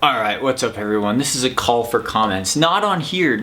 Alright, what's up everyone? This is a call for comments. Not on here.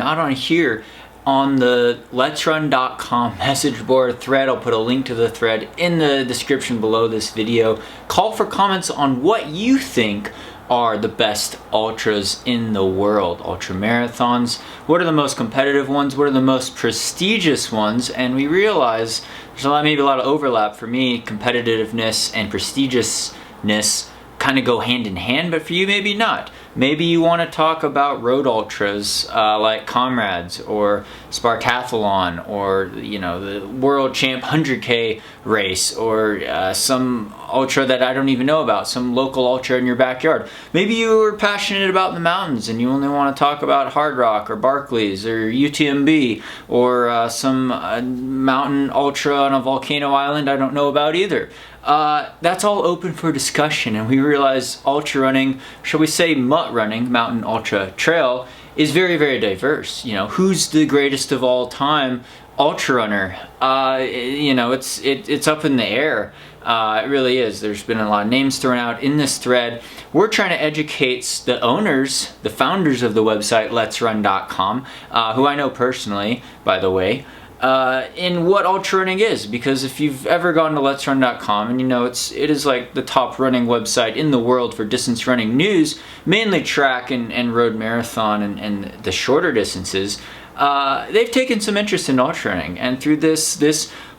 On the letsrun.com message board thread. I'll put a link to the thread in the description below this video. Call for comments on what you think are the best ultras in the world. Ultra marathons. What are the most competitive ones? What are the most prestigious ones? And we realize there's maybe a lot of overlap. For me, competitiveness and prestigiousness kind of go hand in hand, but for you maybe not. Maybe you want to talk about road ultras like Comrades or Spartathlon, or the world champ 100K race, or some ultra that I don't even know about, some local ultra in your backyard. Maybe you are passionate about the mountains and you only want to talk about Hard Rock or Barclays or UTMB, or some mountain ultra on a volcano island I don't know about either. That's all open for discussion, and we realize ultra running, shall we say MUT running, mountain ultra trail, is very, very diverse. Who's the greatest of all time ultra runner? It's up in the air. It really is. There's been a lot of names thrown out in this thread. We're trying to educate the owners, the founders of the website letsrun.com, who I know personally, by the way, in what ultra running is, because if you've ever gone to letsrun.com, and it is like the top running website in the world for distance running news, mainly track and road marathon and the shorter distances. They've taken some interest in ultra running, and through this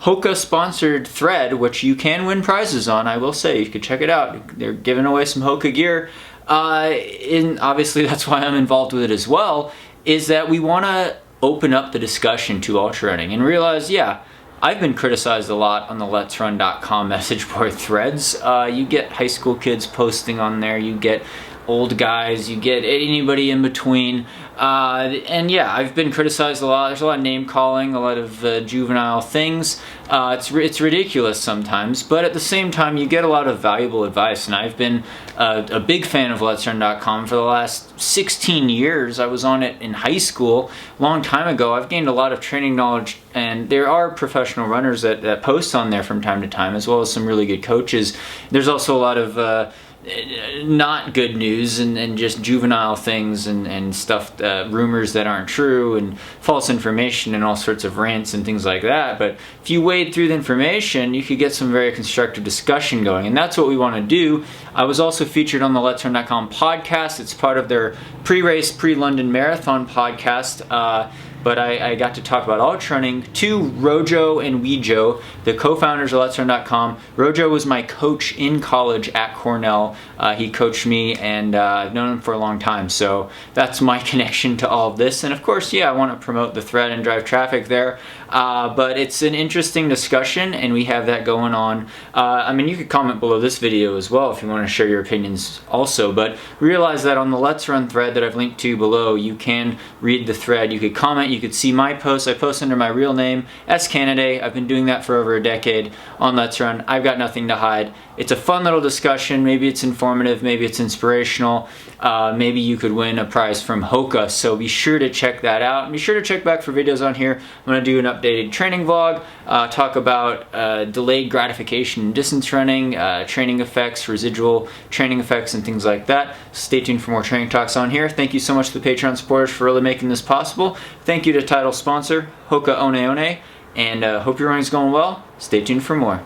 Hoka sponsored thread, which you can win prizes on, I will say, you could check it out. They're giving away some Hoka gear, and obviously that's why I'm involved with it as well, is that we want to open up the discussion to ultra running and realize, yeah, I've been criticized a lot on the letsrun.com message board threads. You get high school kids posting on there, you get old guys, you get anybody in between, and yeah, I've been criticized a lot. There's a lot of name calling, a lot of juvenile things. It's ridiculous sometimes, but at the same time you get a lot of valuable advice, and I've been a big fan of letsrun.com for the last 16 years. I was on it in high school a long time ago. I've gained a lot of training knowledge, and there are professional runners that post on there from time to time, as well as some really good coaches. There's also a lot of not good news and just juvenile things and stuff, rumors that aren't true, and false information and all sorts of rants and things like that. But if you wade through the information, you could get some very constructive discussion going, and that's what we want to do. I was also featured on the letsrun.com podcast. It's part of their pre-race, pre-London Marathon podcast. But I got to talk about ultra running to Rojo and Wejo, the co-founders of letsrun.com. Rojo was my coach in college at Cornell. He coached me, and I've known him for a long time, so that's my connection to all of this. And of course, yeah, I want to promote the thread and drive traffic there, but it's an interesting discussion, and we have that going on. You could comment below this video as well if you want to share your opinions also, but realize that on the Let's Run thread that I've linked to below, you can read the thread, you could comment, you could see my posts. I post under my real name, S. Canaday. I've been doing that for over a decade on Let's Run. I've got nothing to hide. It's a fun little discussion. Maybe it's informative, maybe it's inspirational. Maybe you could win a prize from Hoka, so be sure to check that out. And be sure to check back for videos on here. I'm going to do an updated training vlog, talk about delayed gratification in distance running, training effects, residual training effects, and things like that. Stay tuned for more training talks on here. Thank you so much to the Patreon supporters for really making this possible. Thank you to title sponsor, Hoka One One, and hope your running's going well. Stay tuned for more.